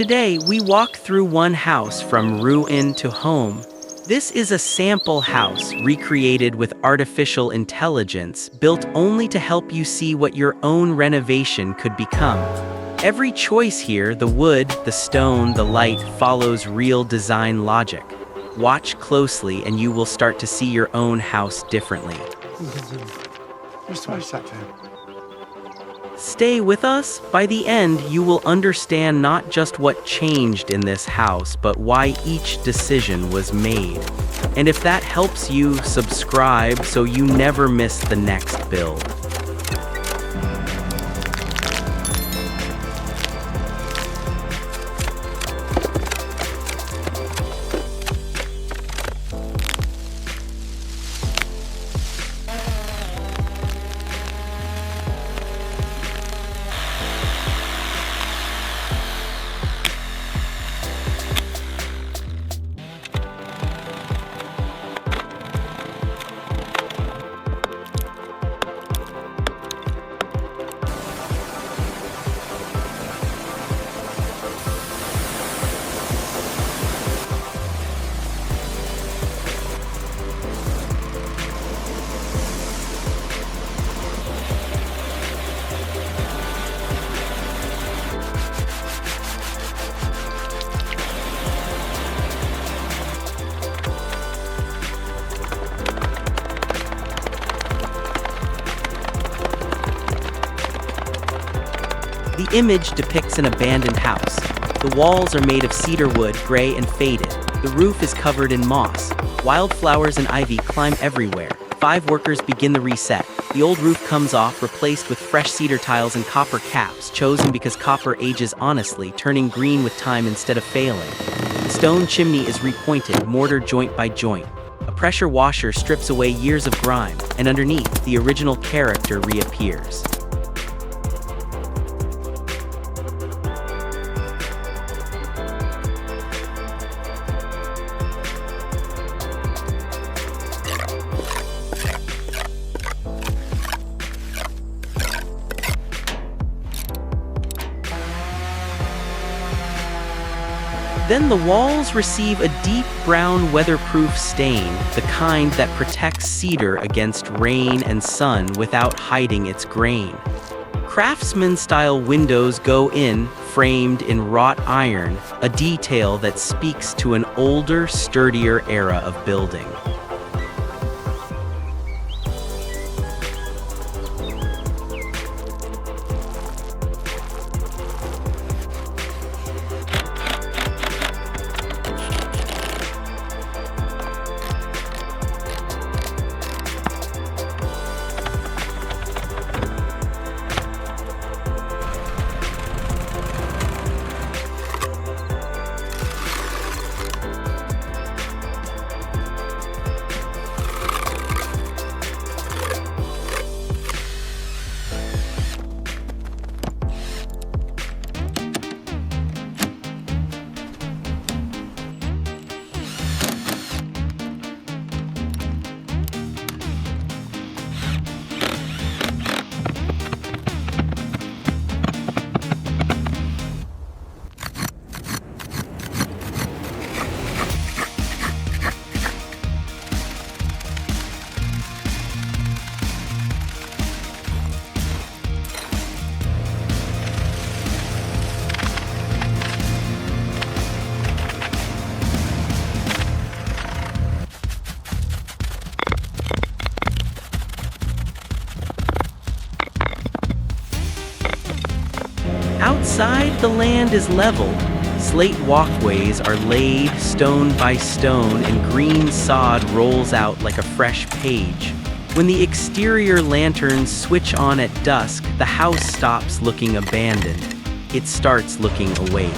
Today, we walk through one house from ruin to home. This is a sample house recreated with artificial intelligence, built only to help you see what your own renovation could become. Every choice here, the wood, the stone, the light, follows real design logic. Watch closely and you will start to see your own house differently. Stay with us. By the end, you will understand not just what changed in this house, but why each decision was made. And if that helps you, subscribe so you never miss the next build. The image depicts an abandoned house. The walls are made of cedar wood, gray and faded. The roof is covered in moss. Wildflowers and ivy climb everywhere. 5 workers begin the reset. The old roof comes off, replaced with fresh cedar tiles and copper caps, chosen because copper ages honestly, turning green with time instead of failing. The stone chimney is repointed, mortar joint by joint. A pressure washer strips away years of grime, and underneath, the original character reappears. Then the walls receive a deep brown weatherproof stain, the kind that protects cedar against rain and sun without hiding its grain. Craftsman-style windows go in, framed in wrought iron, a detail that speaks to an older, sturdier era of building. Outside, the land is leveled. Slate walkways are laid stone by stone, and green sod rolls out like a fresh page. When the exterior lanterns switch on at dusk, the house stops looking abandoned. It starts looking awake.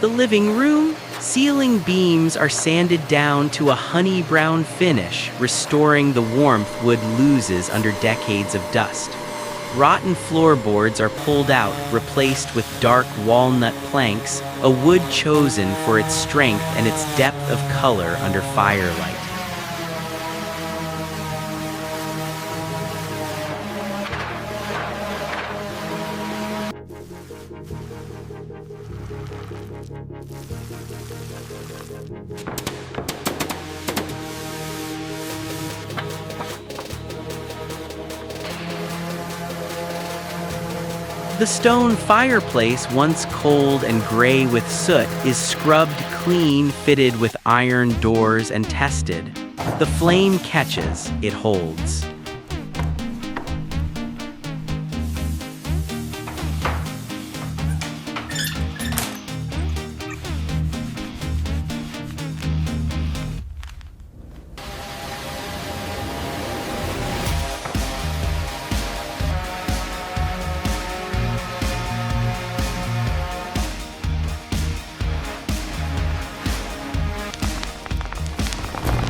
The living room? Ceiling beams are sanded down to a honey brown finish, restoring the warmth wood loses under decades of dust. Rotten floorboards are pulled out, replaced with dark walnut planks, a wood chosen for its strength and its depth of color under firelight. The stone fireplace, once cold and gray with soot, is scrubbed clean, fitted with iron doors and tested. The flame catches, it holds.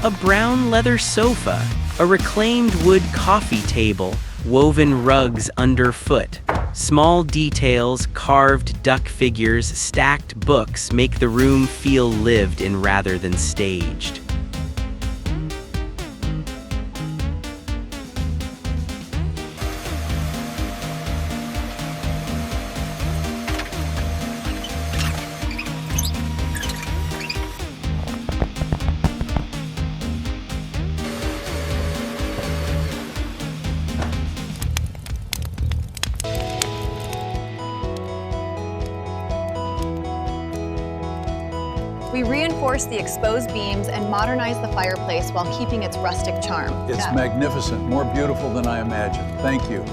A brown leather sofa, a reclaimed wood coffee table, woven rugs underfoot. Small details, carved duck figures, stacked books make the room feel lived in rather than staged. We reinforce the exposed beams and modernize the fireplace while keeping its rustic charm. It's magnificent, more beautiful than I imagined. Thank you.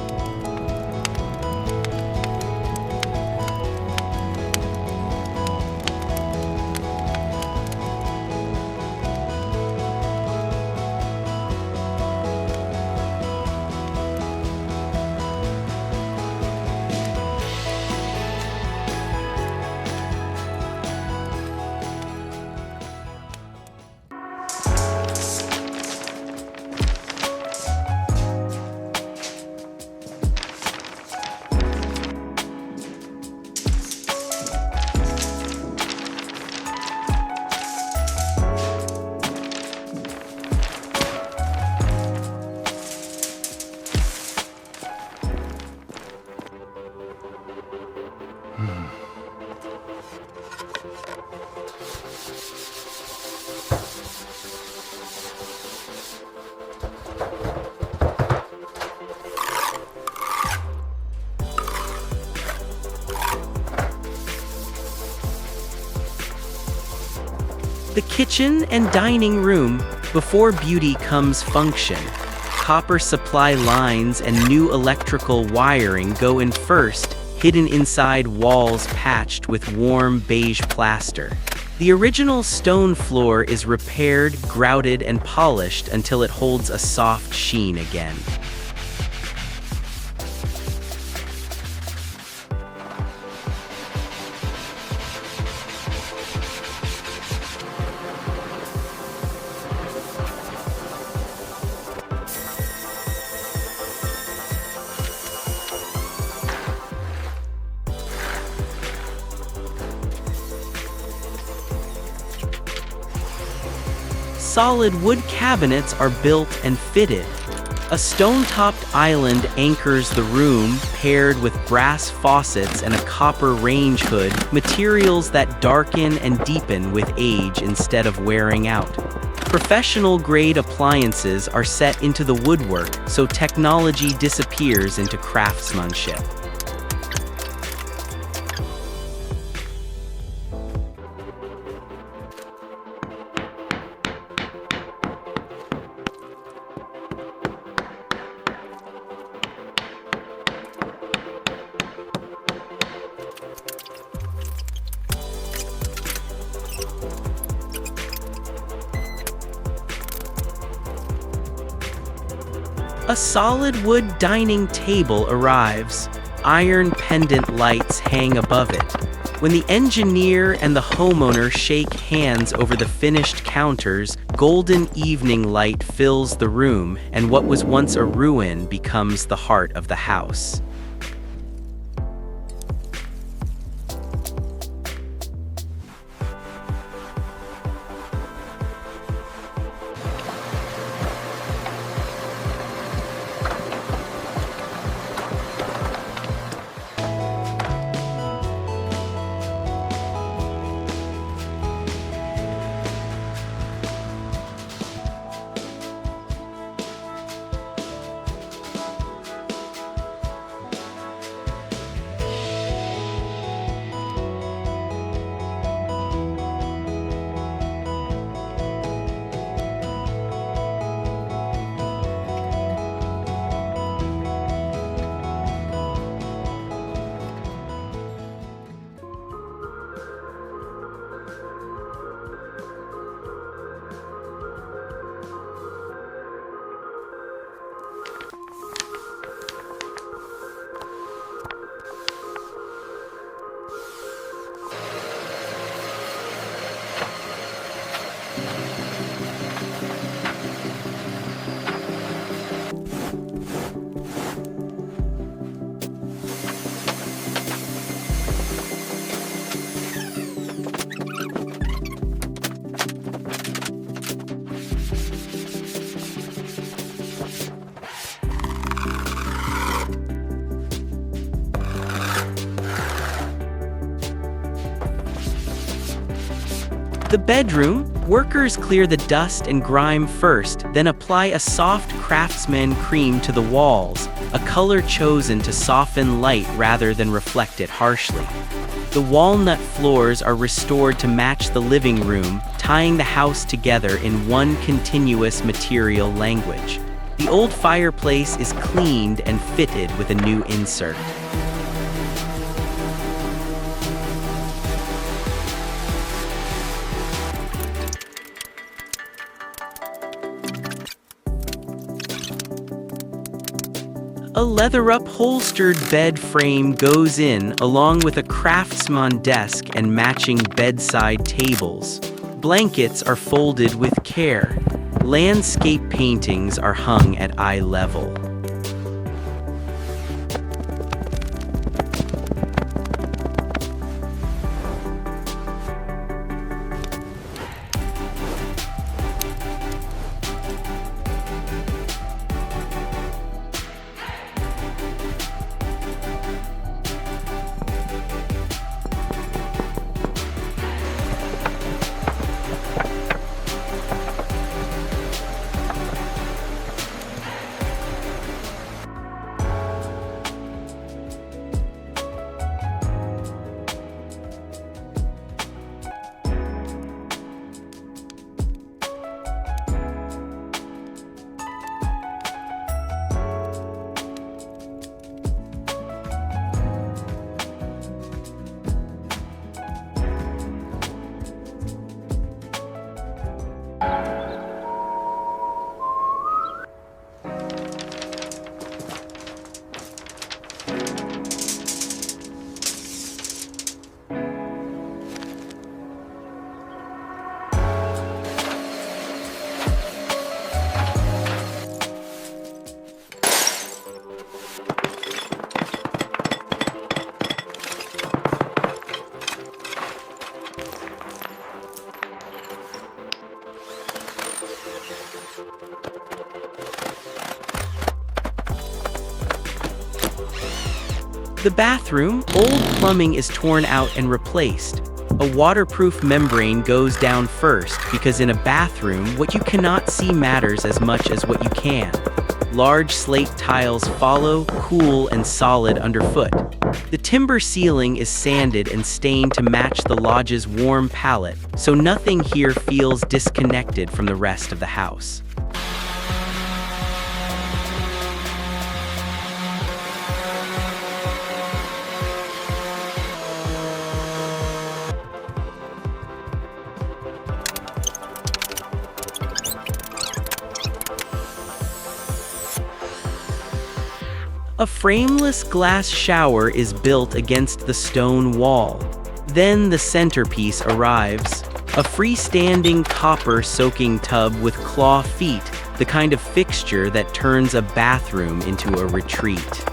The kitchen and dining room, before beauty comes function. Copper supply lines and new electrical wiring go in first, hidden inside walls patched with warm beige plaster. The original stone floor is repaired, grouted, and polished until it holds a soft sheen again. Solid wood cabinets are built and fitted. A stone-topped island anchors the room, paired with brass faucets and a copper range hood, materials that darken and deepen with age instead of wearing out. Professional-grade appliances are set into the woodwork, so technology disappears into craftsmanship. A solid wood dining table arrives. Iron pendant lights hang above it. When the engineer and the homeowner shake hands over the finished counters, golden evening light fills the room, and what was once a ruin becomes the heart of the house. The bedroom, workers clear the dust and grime first, then apply a soft craftsman cream to the walls, a color chosen to soften light rather than reflect it harshly. The walnut floors are restored to match the living room, tying the house together in one continuous material language. The old fireplace is cleaned and fitted with a new insert. A leather-upholstered bed frame goes in, along with a craftsman desk and matching bedside tables. Blankets are folded with care. Landscape paintings are hung at eye level. The bathroom, old plumbing is torn out and replaced. A waterproof membrane goes down first because in a bathroom, what you cannot see matters as much as what you can. Large slate tiles follow, cool and solid underfoot. The timber ceiling is sanded and stained to match the lodge's warm palette, so nothing here feels disconnected from the rest of the house. A frameless glass shower is built against the stone wall. Then the centerpiece arrives. A freestanding copper-soaking tub with claw feet, the kind of fixture that turns a bathroom into a retreat.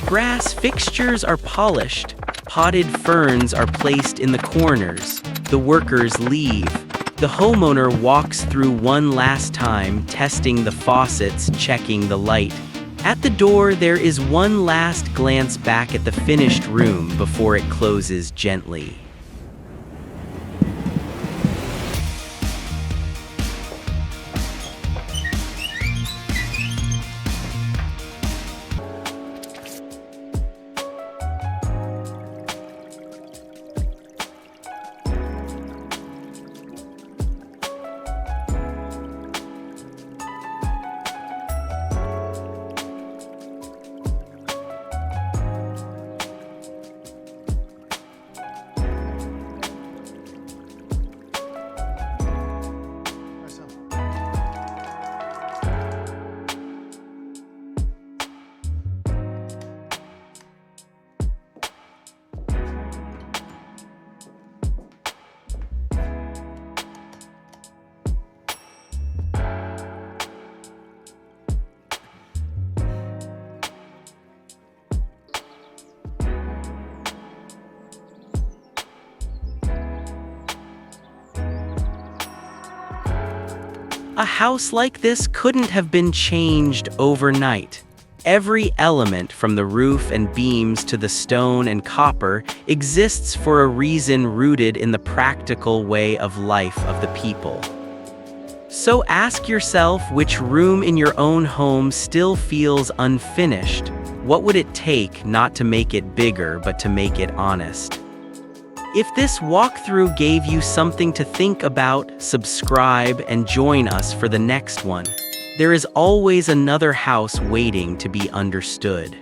Brass fixtures are polished, potted ferns are placed in the corners, the workers leave. The homeowner walks through one last time, testing the faucets, checking the light. At the door, there is one last glance back at the finished room before it closes gently. A house like this couldn't have been changed overnight. Every element, from the roof and beams to the stone and copper, exists for a reason rooted in the practical way of life of the people. So ask yourself which room in your own home still feels unfinished. What would it take not to make it bigger but to make it honest? If this walkthrough gave you something to think about, subscribe and join us for the next one. There is always another house waiting to be understood.